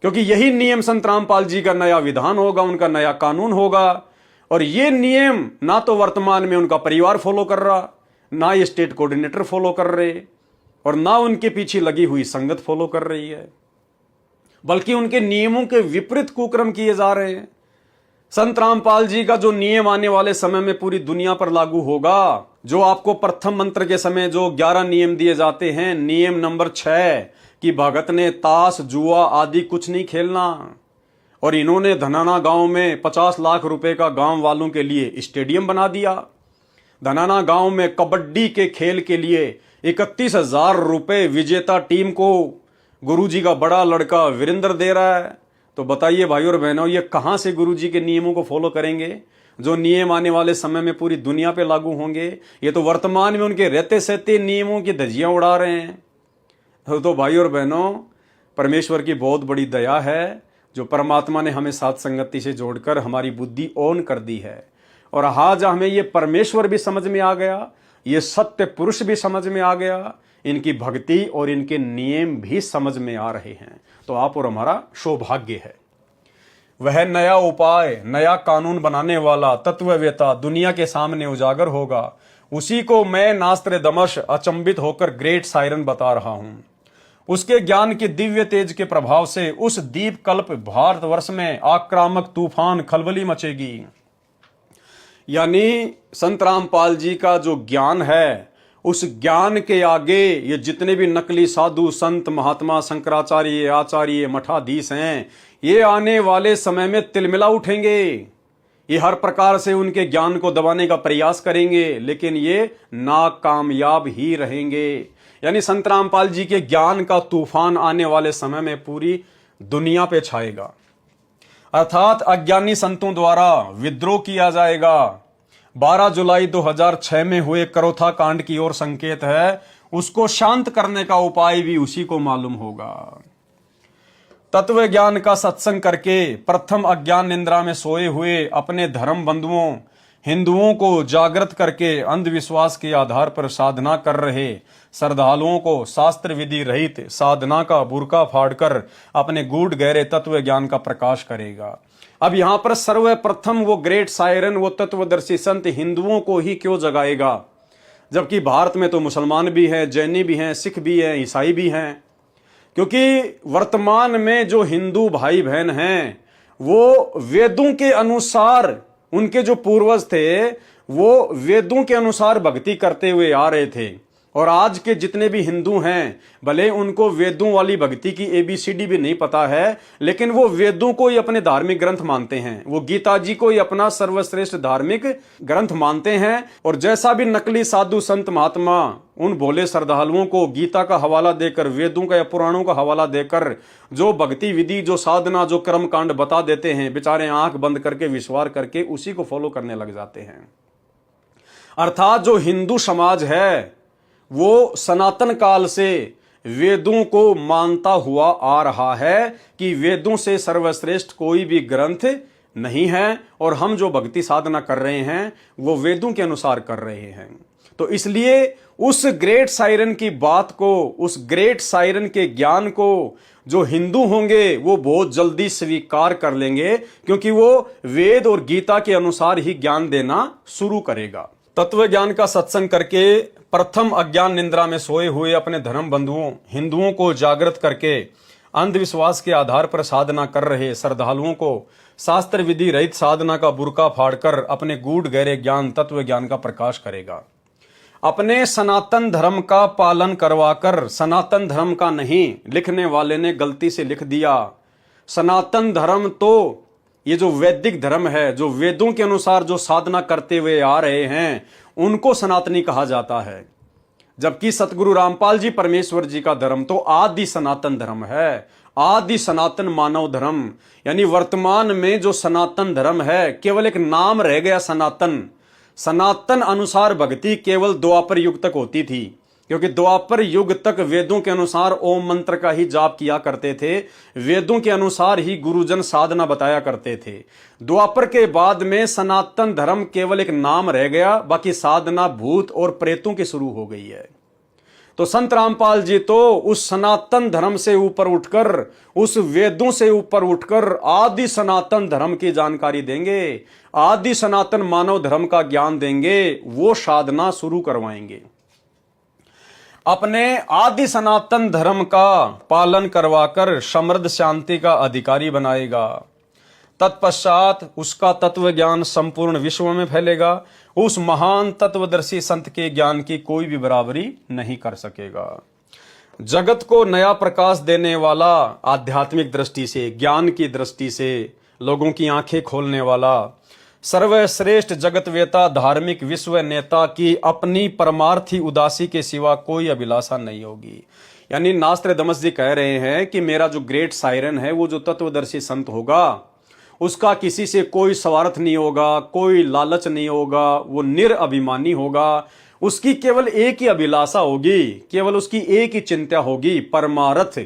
[SPEAKER 1] क्योंकि यही नियम संत रामपाल जी का नया विधान होगा, उनका नया कानून होगा। और ये नियम ना तो वर्तमान में उनका परिवार फॉलो कर रहा, ना ये स्टेट कोऑर्डिनेटर फॉलो कर रहे, और ना उनके पीछे लगी हुई संगत फॉलो कर रही है, बल्कि उनके नियमों के विपरीत कुकर्म किए जा रहे हैं। संत रामपाल जी का जो नियम आने वाले समय में पूरी दुनिया पर लागू होगा, जो आपको प्रथम मंत्र के समय जो 11 नियम दिए जाते हैं, नियम नंबर 6 कि भगत ने ताश जुआ आदि कुछ नहीं खेलना, और इन्होंने धनाना गांव में 50 लाख रुपए का गांव वालों के लिए स्टेडियम बना दिया। धनाना गांव में कबड्डी के खेल के लिए 31,000 रुपए विजेता टीम को गुरुजी का बड़ा लड़का वीरेंद्र दे रहा है। तो बताइए भाइयों और बहनों, ये कहां से गुरुजी के नियमों को फॉलो करेंगे? जो नियम आने वाले समय में पूरी दुनिया पे लागू होंगे। ये तो वर्तमान में उनके रहते सहते नियमों की धज्जियां उड़ा रहे हैं। तो भाई और बहनों, परमेश्वर की बहुत बड़ी दया है जो परमात्मा ने हमें साथ संगति से जोड़कर हमारी बुद्धि ऑन कर दी है, और आज हमें ये परमेश्वर भी समझ में आ गया, ये सत्य पुरुष भी समझ में आ गया, इनकी भक्ति और इनके नियम भी समझ में आ रहे हैं। तो आप और हमारा सौभाग्य है। वह नया उपाय, नया कानून बनाने वाला तत्ववेता दुनिया के सामने उजागर होगा। उसी को मैं नास्त्रदमश अचंभित होकर ग्रेट सायरन बता रहा हूं। उसके ज्ञान के दिव्य तेज के प्रभाव से उस दीप कल्प भारतवर्ष में आक्रामक तूफान खलबली मचेगी। यानी संत रामपाल जी का जो ज्ञान है, उस ज्ञान के आगे ये जितने भी नकली साधु संत महात्मा शंकराचार्य आचार्य मठाधीश हैं, ये आने वाले समय में तिलमिला उठेंगे। ये हर प्रकार से उनके ज्ञान को दबाने का प्रयास करेंगे, लेकिन ये नाकामयाब ही रहेंगे। यानी संत रामपाल जी के ज्ञान का तूफान आने वाले समय में पूरी दुनिया पे छाएगा, अर्थात अज्ञानी संतों द्वारा विद्रोह किया जाएगा। 12 जुलाई 2006 में हुए करोथा कांड की ओर संकेत है। उसको शांत करने का उपाय भी उसी को मालूम होगा। तत्व ज्ञान का सत्संग करके प्रथम अज्ञान निंद्रा में सोए हुए अपने धर्म बंधुओं हिंदुओं को जागृत करके अंधविश्वास के आधार पर साधना कर रहे श्रद्धालुओं को शास्त्र विधि रहित साधना का बुर्का फाड़कर अपने गूढ़ गहरे तत्व ज्ञान का प्रकाश करेगा। अब यहां पर सर्वप्रथम वो ग्रेट सायरन, वो तत्वदर्शी संत हिंदुओं को ही क्यों जगाएगा, जबकि भारत में तो मुसलमान भी हैं, जैनी भी हैं, सिख भी हैं, ईसाई भी हैं। क्योंकि वर्तमान में जो हिंदू भाई बहन हैं वो वेदों के अनुसार, उनके जो पूर्वज थे वो वेदों के अनुसार भक्ति करते हुए आ रहे थे। और आज के जितने भी हिंदू हैं, भले उनको वेदों वाली भक्ति की ABCD भी नहीं पता है, लेकिन वो वेदों को ही अपने धार्मिक ग्रंथ मानते हैं। वो गीता जी को ही अपना सर्वश्रेष्ठ धार्मिक ग्रंथ मानते हैं। और जैसा भी नकली साधु संत महात्मा उन भोले श्रद्धालुओं को गीता का हवाला देकर, वेदों का या पुराणों का हवाला देकर जो भक्ति विधि, जो साधना, जो कर्म कांड बता देते हैं, बेचारे आंख बंद करके विश्वास करके उसी को फॉलो करने लग जाते हैं। अर्थात जो हिंदू समाज है वो सनातन काल से वेदों को मानता हुआ आ रहा है कि वेदों से सर्वश्रेष्ठ कोई भी ग्रंथ नहीं है, और हम जो भक्ति साधना कर रहे हैं वो वेदों के अनुसार कर रहे हैं। तो इसलिए उस ग्रेट सायरन की बात को, उस ग्रेट सायरन के ज्ञान को जो हिंदू होंगे वो बहुत जल्दी स्वीकार कर लेंगे, क्योंकि वो वेद और गीता के अनुसार ही ज्ञान देना शुरू करेगा। तत्व ज्ञान का सत्संग करके प्रथम अज्ञान निंद्रा में सोए हुए अपने धर्म बंधुओं हिंदुओं को जागृत करके अंधविश्वास के आधार पर साधना कर रहे श्रद्धालुओं को शास्त्र विधि रहित साधना का बुर्का फाड़कर अपने गूढ़ गहरे ज्ञान, तत्व ज्ञान का प्रकाश करेगा। अपने सनातन धर्म का पालन करवाकर, सनातन धर्म का नहीं, लिखने वाले ने गलती से लिख दिया। सनातन धर्म तो ये जो वैदिक धर्म है, जो वेदों के अनुसार जो साधना करते हुए आ रहे हैं, उनको सनातनी कहा जाता है। जबकि सतगुरु रामपाल जी परमेश्वर जी का धर्म तो आदि सनातन धर्म है, आदि सनातन मानव धर्म। यानी वर्तमान में जो सनातन धर्म है केवल एक नाम रह गया सनातन। सनातन अनुसार भक्ति केवल द्वापर युग तक होती थी, क्योंकि द्वापर युग तक वेदों के अनुसार ओम मंत्र का ही जाप किया करते थे, वेदों के अनुसार ही गुरुजन साधना बताया करते थे। द्वापर के बाद में सनातन धर्म केवल एक नाम रह गया, बाकी साधना भूत और प्रेतों की शुरू हो गई है। तो संत रामपाल जी तो उस सनातन धर्म से ऊपर उठकर, उस वेदों से ऊपर उठकर आदि सनातन धर्म की जानकारी देंगे, आदि सनातन मानव धर्म का ज्ञान देंगे, वो साधना शुरू करवाएंगे। अपने आदि सनातन धर्म का पालन करवाकर समृद्ध शांति का अधिकारी बनाएगा। तत्पश्चात उसका तत्व ज्ञान संपूर्ण विश्व में फैलेगा। उस महान तत्वदर्शी संत के ज्ञान की कोई भी बराबरी नहीं कर सकेगा। जगत को नया प्रकाश देने वाला, आध्यात्मिक दृष्टि से, ज्ञान की दृष्टि से लोगों की आंखें खोलने वाला, सर्वश्रेष्ठ जगतवेता, धार्मिक विश्व नेता की अपनी परमार्थी उदासी के सिवा कोई अभिलाषा नहीं होगी। यानी नास्त्रदमस जी कह रहे हैं कि मेरा जो ग्रेट सायरन है, वो जो तत्वदर्शी संत होगा, उसका किसी से कोई स्वार्थ नहीं होगा, कोई लालच नहीं होगा, वो निरअभिमानी होगा। उसकी केवल एक ही अभिलाषा होगी, केवल उसकी एक ही चिंता होगी, परमार्थ,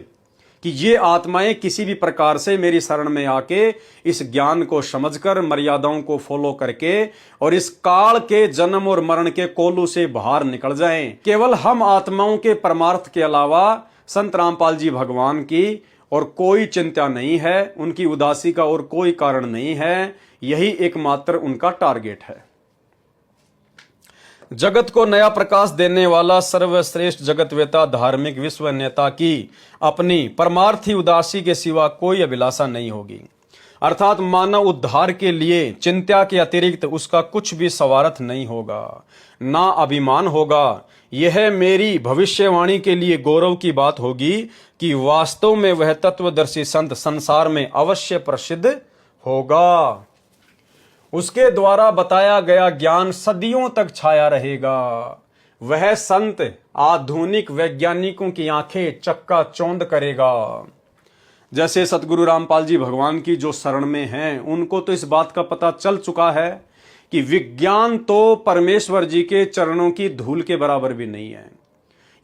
[SPEAKER 1] कि ये आत्माएं किसी भी प्रकार से मेरी शरण में आके इस ज्ञान को समझकर, मर्यादाओं को फॉलो करके और इस काल के जन्म और मरण के कोलू से बाहर निकल जाएं। केवल हम आत्माओं के परमार्थ के अलावा संत रामपाल जी भगवान की और कोई चिंता नहीं है, उनकी उदासी का और कोई कारण नहीं है। यही एकमात्र उनका टारगेट है। जगत को नया प्रकाश देने वाला सर्वश्रेष्ठ जगतवेता धार्मिक विश्व नेता की अपनी परमार्थी उदासी के सिवा कोई अभिलाषा नहीं होगी। अर्थात मानव उद्धार के लिए चिंता के अतिरिक्त उसका कुछ भी स्वार्थ नहीं होगा, ना अभिमान होगा। यह मेरी भविष्यवाणी के लिए गौरव की बात होगी कि वास्तव में वह तत्वदर्शी संत संसार में अवश्य प्रसिद्ध होगा। उसके द्वारा बताया गया ज्ञान सदियों तक छाया रहेगा। वह संत आधुनिक वैज्ञानिकों की आंखें चक्काचौंध करेगा। जैसे सतगुरु रामपाल जी भगवान की जो शरण में हैं, उनको तो इस बात का पता चल चुका है कि विज्ञान तो परमेश्वर जी के चरणों की धूल के बराबर भी नहीं है।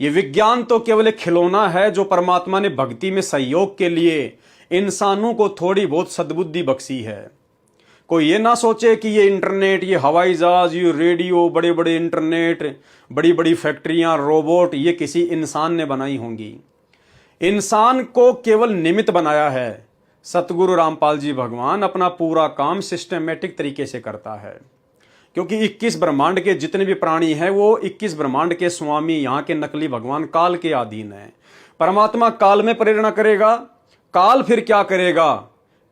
[SPEAKER 1] ये विज्ञान तो केवल एक खिलौना है जो परमात्मा ने भक्ति में सहयोग के लिए इंसानों को थोड़ी बहुत सद्बुद्धि बख्शी है। कोई ये ना सोचे कि ये इंटरनेट, ये हवाई जहाज, ये रेडियो, बड़े बड़े इंटरनेट, बड़ी बड़ी फैक्ट्रियां, रोबोट, ये किसी इंसान ने बनाई होंगी। इंसान को केवल निमित्त बनाया है। सतगुरु रामपाल जी भगवान अपना पूरा काम सिस्टमेटिक तरीके से करता है, क्योंकि 21 ब्रह्मांड के जितने भी प्राणी हैं वो 21 ब्रह्मांड के स्वामी, यहाँ के नकली भगवान काल के अधीन है। परमात्मा काल में प्रेरणा करेगा, काल फिर क्या करेगा?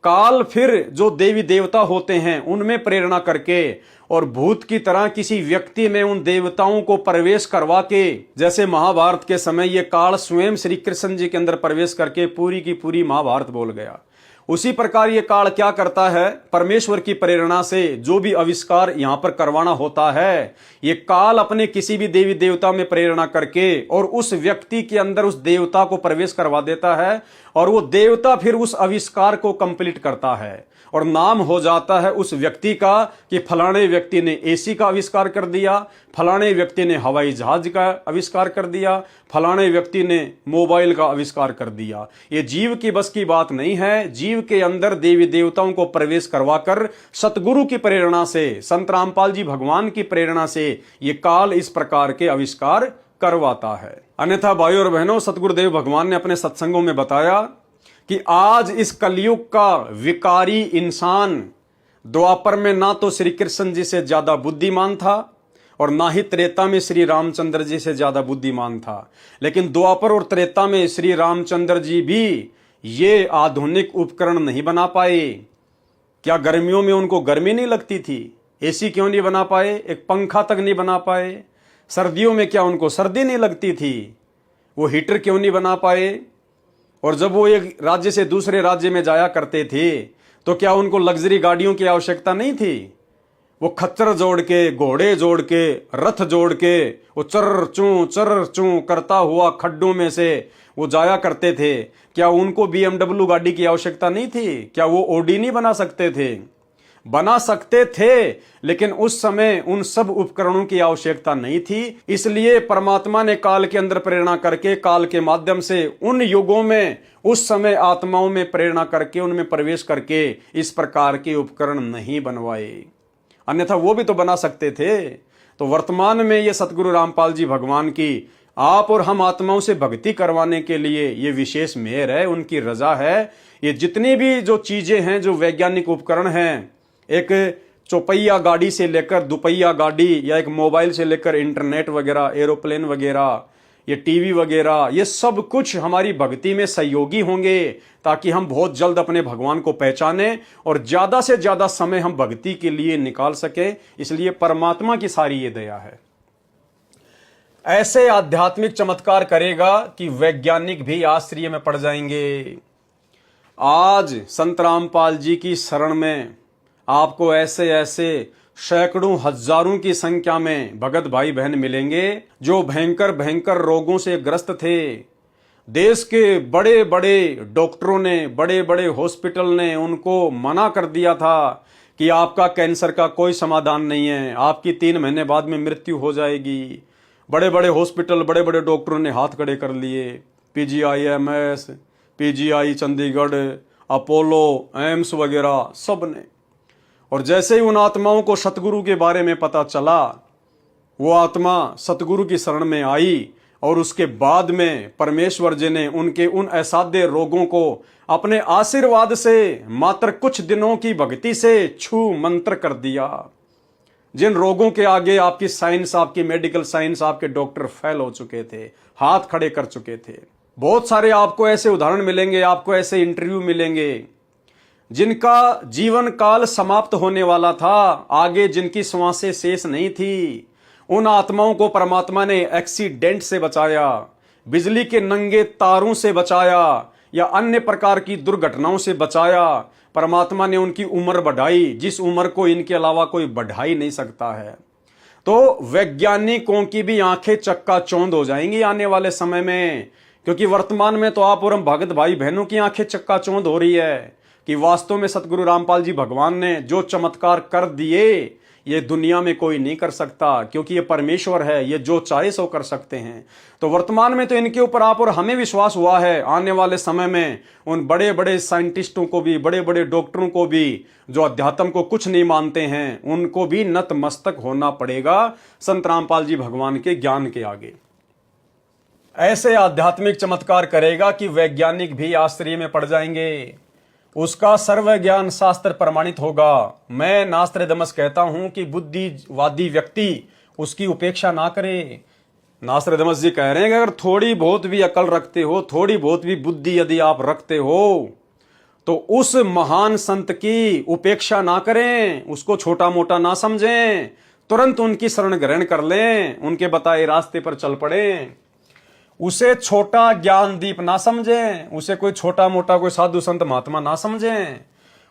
[SPEAKER 1] काल फिर जो देवी देवता होते हैं उनमें प्रेरणा करके और भूत की तरह किसी व्यक्ति में उन देवताओं को प्रवेश करवा के, जैसे महाभारत के समय ये काल स्वयं श्री कृष्ण जी के अंदर प्रवेश करके पूरी की पूरी महाभारत बोल गया, उसी प्रकार ये काल क्या करता है? परमेश्वर की प्रेरणा से जो भी आविष्कार यहां पर करवाना होता है, ये काल अपने किसी भी देवी देवता में प्रेरणा करके और उस व्यक्ति के अंदर उस देवता को प्रवेश करवा देता है और वो देवता फिर उस आविष्कार को कंप्लीट करता है और नाम हो जाता है उस व्यक्ति का कि फलाने व्यक्ति ने एसी का आविष्कार कर दिया, फलाने व्यक्ति ने हवाई जहाज का आविष्कार कर दिया, फलाने व्यक्ति ने मोबाइल का आविष्कार कर दिया। ये जीव की बस की बात नहीं है। जीव के अंदर देवी देवताओं को प्रवेश करवाकर सतगुरु की प्रेरणा से, संत रामपाल जी भगवान की प्रेरणा से ये काल इस प्रकार के आविष्कार करवाता है। अन्यथा भाइयों और बहनों, सतगुरुदेव भगवान ने अपने सत्संगों में बताया कि आज इस कलयुग का विकारी इंसान द्वापर में ना तो श्री कृष्ण जी से ज्यादा बुद्धिमान था और ना ही त्रेता में श्री रामचंद्र जी से ज्यादा बुद्धिमान था, लेकिन द्वापर और त्रेता में श्री रामचंद्र जी भी ये आधुनिक उपकरण नहीं बना पाए। क्या गर्मियों में उनको गर्मी नहीं लगती थी? एसी क्यों नहीं बना पाए? एक पंखा तक नहीं बना पाए। सर्दियों में क्या उनको सर्दी नहीं लगती थी? वो हीटर क्यों नहीं बना पाए? और जब वो एक राज्य से दूसरे राज्य में जाया करते थे तो क्या उनको लग्जरी गाड़ियों की आवश्यकता नहीं थी? वो खच्चर जोड़ के, घोड़े जोड़ के, रथ जोड़ के वो चर्र चूं करता हुआ खड्डों में से वो जाया करते थे। क्या उनको BMW गाड़ी की आवश्यकता नहीं थी? क्या वो ओडी नहीं बना सकते थे? बना सकते थे, लेकिन उस समय उन सब उपकरणों की आवश्यकता नहीं थी। इसलिए परमात्मा ने काल के अंदर प्रेरणा करके, काल के माध्यम से उन युगों में उस समय आत्माओं में प्रेरणा करके, उनमें प्रवेश करके इस प्रकार के उपकरण नहीं बनवाए। अन्यथा वो भी तो बना सकते थे। तो वर्तमान में ये सतगुरु रामपाल जी भगवान की आप और हम आत्माओं से भक्ति करवाने के लिए ये विशेष मेहर है, उनकी रजा है। ये जितनी भी जो चीजें हैं, जो वैज्ञानिक उपकरण हैं, एक चौपहिया गाड़ी से लेकर दुपहिया गाड़ी या एक मोबाइल से लेकर इंटरनेट वगैरह, एरोप्लेन वगैरह, ये टीवी वगैरह, ये सब कुछ हमारी भक्ति में सहयोगी होंगे ताकि हम बहुत जल्द अपने भगवान को पहचाने और ज्यादा से ज्यादा समय हम भक्ति के लिए निकाल सके। इसलिए परमात्मा की सारी ये दया है। ऐसे आध्यात्मिक चमत्कार करेगा कि वैज्ञानिक भी आश्चर्य में पड़ जाएंगे। आज संत रामपाल जी की शरण में आपको ऐसे ऐसे सैकड़ों हजारों की संख्या में भगत भाई बहन मिलेंगे जो भयंकर भयंकर रोगों से ग्रस्त थे, देश के बड़े बड़े डॉक्टरों ने, बड़े बड़े हॉस्पिटल ने उनको मना कर दिया था कि आपका कैंसर का कोई समाधान नहीं है, आपकी 3 महीने बाद में मृत्यु हो जाएगी। बड़े बड़े हॉस्पिटल, बड़े बड़े डॉक्टरों ने हाथ खड़े कर लिए, PGIMS, PGI Chandigarh, Apollo, AIIMS वगैरह सब ने। और जैसे ही उन आत्माओं को सतगुरु के बारे में पता चला, वो आत्मा सतगुरु की शरण में आई और उसके बाद में परमेश्वर जी ने उनके उन असाध्य रोगों को अपने आशीर्वाद से मात्र कुछ दिनों की भक्ति से छू मंत्र कर दिया। जिन रोगों के आगे आपकी साइंस, आपकी मेडिकल साइंस, आपके डॉक्टर फेल हो चुके थे, हाथ खड़े कर चुके थे। बहुत सारे आपको ऐसे उदाहरण मिलेंगे, आपको ऐसे इंटरव्यू मिलेंगे जिनका जीवन काल समाप्त होने वाला था, आगे जिनकी श्वासें शेष नहीं थी। उन आत्माओं को परमात्मा ने एक्सीडेंट से बचाया, बिजली के नंगे तारों से बचाया या अन्य प्रकार की दुर्घटनाओं से बचाया। परमात्मा ने उनकी उम्र बढ़ाई, जिस उम्र को इनके अलावा कोई बढ़ा ही नहीं सकता है। तो वैज्ञानिकों की भी आंखें चक्काचौंध हो जाएंगी आने वाले समय में, क्योंकि वर्तमान में तो आप और हम भगत भाई बहनों की आंखें चक्काचौंध हो रही है कि वास्तव में सतगुरु रामपाल जी भगवान ने जो चमत्कार कर दिए, ये दुनिया में कोई नहीं कर सकता, क्योंकि ये परमेश्वर है, ये जो चाहे सो कर सकते हैं। तो वर्तमान में तो इनके ऊपर आप और हमें विश्वास हुआ है। आने वाले समय में उन बड़े बड़े साइंटिस्टों को भी, बड़े बड़े डॉक्टरों को भी, जो अध्यात्म को कुछ नहीं मानते हैं, उनको भी नतमस्तक होना पड़ेगा संत रामपाल जी भगवान के ज्ञान के आगे। ऐसे आध्यात्मिक चमत्कार करेगा कि वैज्ञानिक भी आश्चर्य में पड़ जाएंगे। उसका सर्व ज्ञान शास्त्र प्रमाणित होगा। मैं नास्त्रदमस कहता हूं कि बुद्धिवादी व्यक्ति उसकी उपेक्षा ना करे। नास्त्रदमस जी कह रहे हैं कि अगर थोड़ी बहुत भी अकल रखते हो, थोड़ी बहुत भी बुद्धि यदि आप रखते हो, तो उस महान संत की उपेक्षा ना करें, उसको छोटा मोटा ना समझें, तुरंत उनकी शरण ग्रहण कर लें, उनके बताए रास्ते पर चल पड़ें। उसे छोटा ज्ञान दीप ना समझें, उसे कोई छोटा मोटा कोई साधु संत महात्मा ना समझें।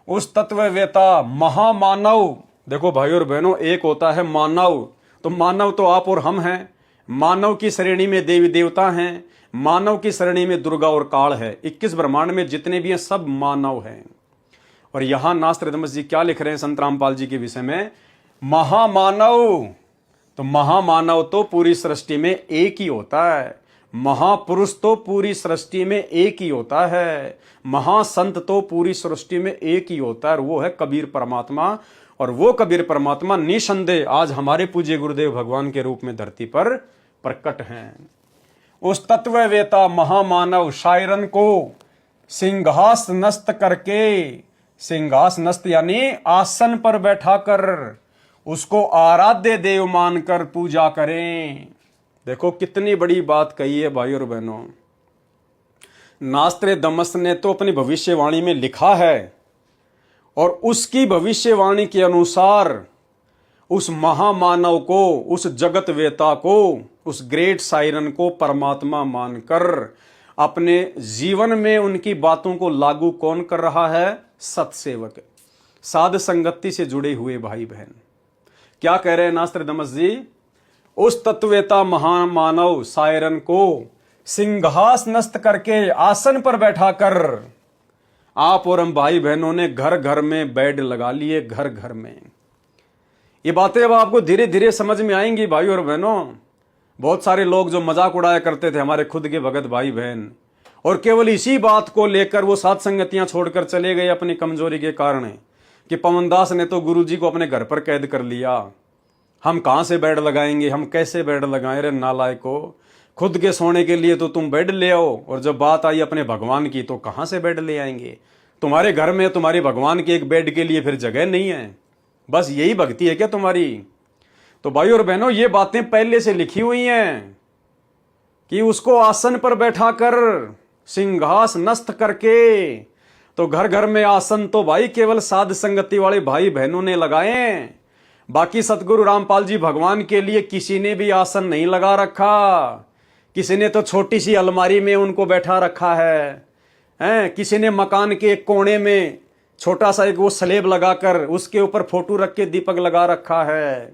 [SPEAKER 1] उस तत्ववेता महामानव, देखो भाई और बहनों, एक होता है मानव, तो मानव तो आप और हम हैं। मानव की श्रेणी में देवी देवता हैं, मानव की श्रेणी में दुर्गा और काल है। 21 ब्रह्मांड में जितने भी हैं सब मानव हैं। और यहां नास्त्रदमस जी क्या लिख रहे हैं संत रामपाल जी के विषय में? महामानव, तो महामानव तो पूरी सृष्टि में एक ही होता है। महापुरुष तो पूरी सृष्टि में एक ही होता है। महासंत तो पूरी सृष्टि में एक ही होता है, और वो है कबीर परमात्मा। और वो कबीर परमात्मा निसंदेह आज हमारे पूज्य गुरुदेव भगवान के रूप में धरती पर प्रकट हैं। उस तत्ववेता महामानव शायरन को सिंहासनस्थ करके, सिंहासनस्थ यानी आसन पर बैठाकर उसको आराध्य देव मानकर पूजा करें। देखो कितनी बड़ी बात कही है भाई और बहनों। नास्त्रदमस ने तो अपनी भविष्यवाणी में लिखा है, और उसकी भविष्यवाणी के अनुसार उस महामानव को, उस जगत वेता को, उस ग्रेट सायरन को परमात्मा मानकर अपने जीवन में उनकी बातों को लागू कौन कर रहा है? सत्सेवक, साध संगति से जुड़े हुए भाई बहन। क्या कह रहे हैं नास्त्रदमस जी? उस तत्ववेता महामानव सायरन को सिंहासनस्थ करके आसन पर बैठाकर आप और हम भाई बहनों ने घर घर में बेड लगा लिए, घर घर में। ये बातें अब आपको धीरे धीरे समझ में आएंगी भाई और बहनों। बहुत सारे लोग जो मजाक उड़ाया करते थे हमारे खुद के भगत भाई बहन, और केवल इसी बात को लेकर वो साथ संगतियां छोड़कर चले गए अपनी कमजोरी के कारण कि पवनदास ने तो गुरुजी को अपने घर पर कैद कर लिया, हम कहां से बेड लगाएंगे, हम कैसे बेड लगाएं? रे नालायको, खुद के सोने के लिए तो तुम बेड ले आओ, और जब बात आई अपने भगवान की तो कहां से बेड ले आएंगे? तुम्हारे घर में तुम्हारे भगवान के एक बेड के लिए फिर जगह नहीं है। बस यही भक्ति है क्या तुम्हारी? तो भाई और बहनों, ये बातें पहले से लिखी हुई हैं कि उसको आसन पर बैठाकर सिंहासनस्थ करके, तो घर घर में आसन तो भाई केवल साध संगति वाले भाई बहनों ने लगाए। बाकी सतगुरु रामपाल जी भगवान के लिए किसी ने भी आसन नहीं लगा रखा। किसी ने तो छोटी सी अलमारी में उनको बैठा रखा है, किसी ने मकान के एक कोने में छोटा सा एक वो स्लेब लगाकर उसके ऊपर फोटो रख के दीपक लगा रखा है।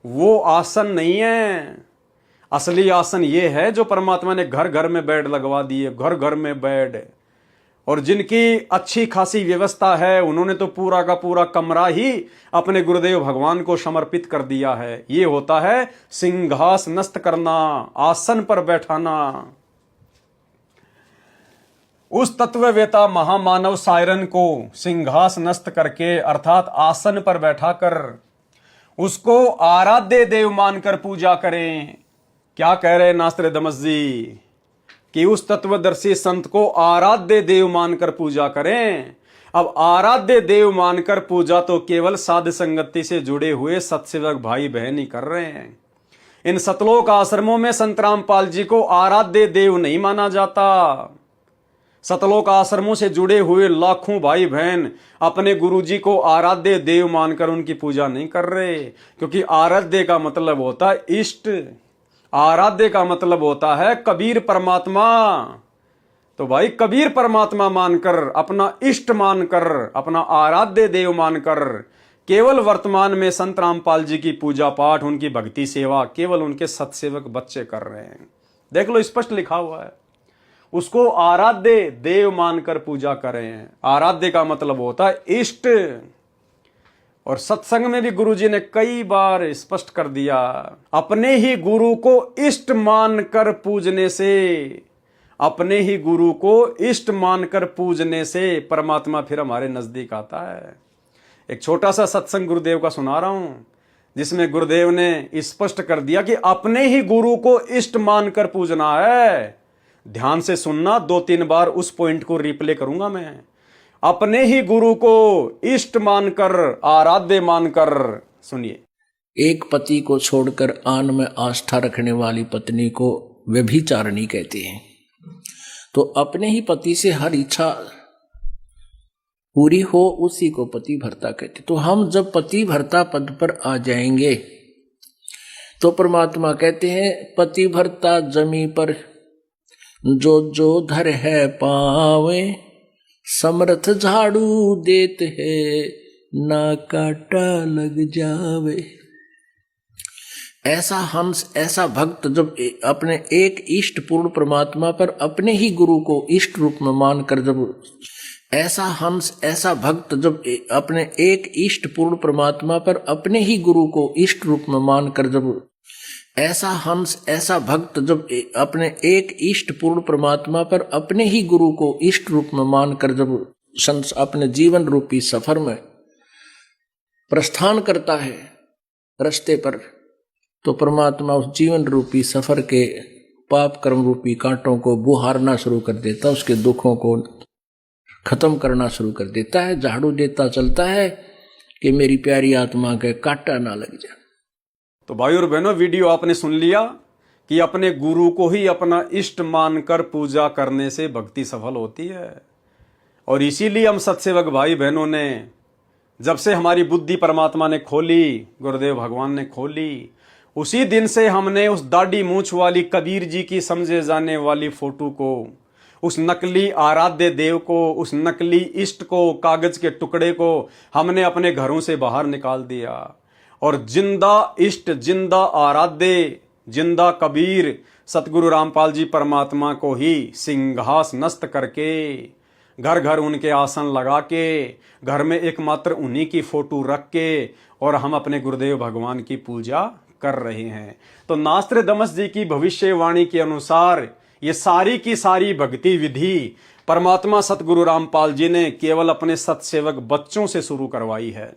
[SPEAKER 1] वो आसन नहीं है। असली आसन ये है जो परमात्मा ने घर घर में बेड लगवा दिए, घर घर में बेड। और जिनकी अच्छी खासी व्यवस्था है उन्होंने तो पूरा का पूरा कमरा ही अपने गुरुदेव भगवान को समर्पित कर दिया है। ये होता है सिंहासनस्थ करना, आसन पर बैठाना। उस तत्ववेता महामानव सायरन को सिंहासनस्थ करके अर्थात आसन पर बैठाकर उसको आराध्य देव मानकर पूजा करें। क्या कह रहे नास्त्रदमस जी कि उस तत्वदर्शी संत को आराध्य देव मानकर पूजा करें। अब आराध्य देव मानकर पूजा तो केवल साध संगति से जुड़े हुए सत्सेवक भाई बहन ही कर रहे हैं। इन सतलोक आश्रमों में संत रामपाल जी को आराध्य देव नहीं माना जाता। सतलोक आश्रमों से जुड़े हुए लाखों भाई बहन अपने गुरुजी को आराध्य देव मानकर उनकी पूजा नहीं कर रहे, क्योंकि आराध्य का मतलब होता है इष्ट, आराध्य का मतलब होता है कबीर परमात्मा। तो भाई कबीर परमात्मा मानकर, अपना इष्ट मानकर, अपना आराध्य देव मानकर केवल वर्तमान में संत रामपाल जी की पूजा पाठ, उनकी भक्ति सेवा केवल उनके सत्सेवक बच्चे कर रहे हैं। देख लो, स्पष्ट लिखा हुआ है, उसको आराध्य देव मानकर पूजा कर रहे हैं। आराध्य का मतलब होता है इष्ट। और सत्संग में भी गुरुजी ने कई बार स्पष्ट कर दिया, अपने ही गुरु को इष्ट मानकर पूजने से, अपने ही गुरु को इष्ट मानकर पूजने से परमात्मा फिर हमारे नजदीक आता है। एक छोटा सा सत्संग गुरुदेव का सुना रहा हूं, जिसमें गुरुदेव ने स्पष्ट कर दिया कि अपने ही गुरु को इष्ट मानकर पूजना है। ध्यान से सुनना, 2-3 बार उस पॉइंट को रिप्ले करूंगा मैं। अपने ही गुरु को इष्ट मानकर, आराध्य मानकर। सुनिए,
[SPEAKER 5] एक पति को छोड़कर आन में आस्था रखने वाली पत्नी को व्यभिचारिणी कहते हैं। तो अपने ही पति से हर इच्छा पूरी हो उसी को पति भर्ता कहते। तो हम जब पति भर्ता पद पर आ जाएंगे तो परमात्मा कहते हैं, पति भर्ता जमी पर जो जो धर है पावे, समर्थ झाड़ू देत है ना काटा लग जावे। ऐसा हंस, ऐसा भक्त जब अपने एक इष्ट पूर्ण परमात्मा पर अपने ही गुरु को इष्ट रूप में मानकर, जब ऐसा हंस, ऐसा भक्त जब अपने एक इष्ट पूर्ण परमात्मा पर अपने ही गुरु को इष्ट रूप में मानकर, जब ऐसा हंस, ऐसा भक्त जब अपने एक इष्ट पूर्ण परमात्मा पर अपने ही गुरु को इष्ट रूप में मानकर जब अपने जीवन रूपी सफर में प्रस्थान करता है रास्ते पर, तो परमात्मा उस जीवन रूपी सफर के पाप कर्म रूपी कांटों को बुहारना शुरू कर देता, उसके दुखों को खत्म करना शुरू कर देता है। झाड़ू देता चलता है कि मेरी प्यारी आत्मा के कांटा ना लग जाए।
[SPEAKER 1] तो भाई और बहनों, वीडियो आपने सुन लिया कि अपने गुरु को ही अपना इष्ट मानकर पूजा करने से भक्ति सफल होती है। और इसीलिए हम सत्सेवक भाई बहनों ने, जब से हमारी बुद्धि परमात्मा ने खोली, गुरुदेव भगवान ने खोली, उसी दिन से हमने उस दाढ़ी मूंछ वाली कबीर जी की समझे जाने वाली फोटो को, उस नकली आराध्य देव को, उस नकली इष्ट को, कागज के टुकड़े को हमने अपने घरों से बाहर निकाल दिया। और जिंदा इष्ट, जिंदा आराध्य, जिंदा कबीर सतगुरु रामपाल जी परमात्मा को ही सिंहासनस्थ करके, घर घर उनके आसन लगा के, घर में एकमात्र उन्हीं की फोटो रख के, और हम अपने गुरुदेव भगवान की पूजा कर रहे हैं। तो नास्त्रदमस जी की भविष्यवाणी के अनुसार ये सारी की सारी भक्ति विधि परमात्मा सतगुरु रामपाल जी ने केवल अपने सत्सेवक बच्चों से शुरू करवाई है।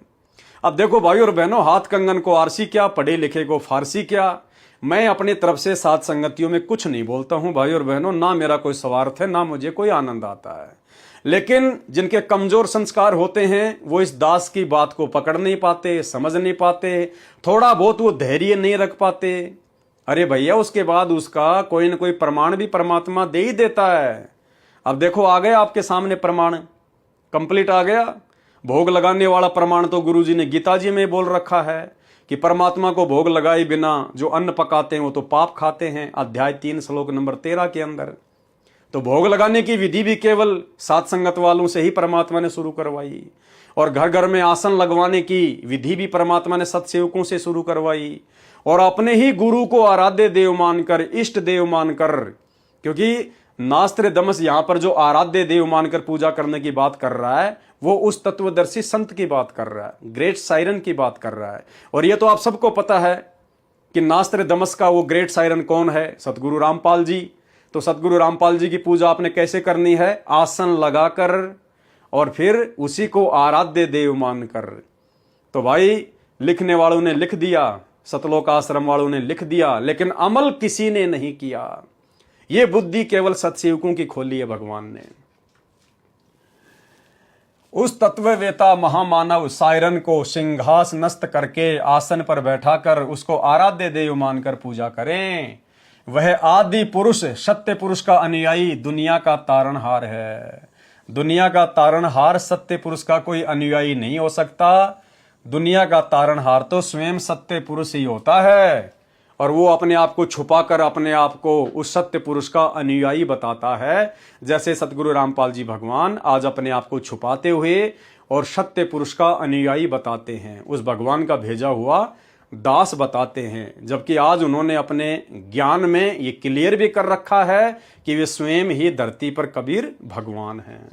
[SPEAKER 1] अब देखो भाई और बहनों, हाथ कंगन को आरसी क्या, पढ़े लिखे को फारसी क्या। मैं अपनी तरफ से साथ संगतियों में कुछ नहीं बोलता हूं भाई और बहनों, ना मेरा कोई स्वार्थ है, ना मुझे कोई आनंद आता है। लेकिन जिनके कमजोर संस्कार होते हैं वो इस दास की बात को पकड़ नहीं पाते, समझ नहीं पाते, थोड़ा बहुत वो धैर्य नहीं रख पाते। अरे भैया, उसके बाद उसका कोई न कोई प्रमाण भी परमात्मा दे ही देता है। अब देखो, आ गया आपके सामने प्रमाण, कंप्लीट आ गया। भोग लगाने वाला प्रमाण तो गुरुजी ने गीता जी में बोल रखा है कि परमात्मा को भोग लगाए बिना जो अन्न पकाते हैं वो तो पाप खाते हैं, अध्याय 3 श्लोक नंबर 13 के अंदर। तो भोग लगाने की विधि भी केवल सात संगत वालों से ही परमात्मा ने शुरू करवाई, और घर घर में आसन लगवाने की विधि भी परमात्मा ने सत्सेवकों से शुरू करवाई, और अपने ही गुरु को आराध्य देव मानकर, इष्ट देव मानकर, क्योंकि नास्त्र दमस यहां पर जो आराध्य देव मानकर पूजा करने की बात कर रहा है वो उस तत्वदर्शी संत की बात कर रहा है, ग्रेट सायरन की बात कर रहा है। और ये तो आप सबको पता है कि नास्त्र दमस का वो ग्रेट सायरन कौन है? सतगुरु रामपाल जी। तो सतगुरु रामपाल जी की पूजा आपने कैसे करनी है? आसन लगाकर और फिर उसी को आराध्य देव मानकर। तो भाई लिखने वालों ने लिख दिया, सतलोक आश्रम वालों ने लिख दिया, लेकिन अमल किसी ने नहीं किया। ये बुद्धि केवल सत्सेवकों की खोली है भगवान ने। उस तत्ववेता महामानव सायरन को सिंहासनस्थ करके आसन पर बैठाकर उसको आराध्य देव मानकर पूजा करें। वह आदि पुरुष, सत्य पुरुष का अनुयायी दुनिया का तारणहार है। दुनिया का तारणहार सत्य पुरुष का कोई अनुयायी नहीं हो सकता। दुनिया का तारणहार तो स्वयं सत्य पुरुष ही होता है, और वो अपने आप को छुपाकर अपने आप को उस सत्य पुरुष का अनुयायी बताता है। जैसे सतगुरु रामपाल जी भगवान आज अपने आप को छुपाते हुए और सत्य पुरुष का अनुयायी बताते हैं, उस भगवान का भेजा हुआ दास बताते हैं। जबकि आज उन्होंने अपने ज्ञान में ये क्लियर भी कर रखा है कि वे स्वयं ही धरती पर कबीर भगवान हैं।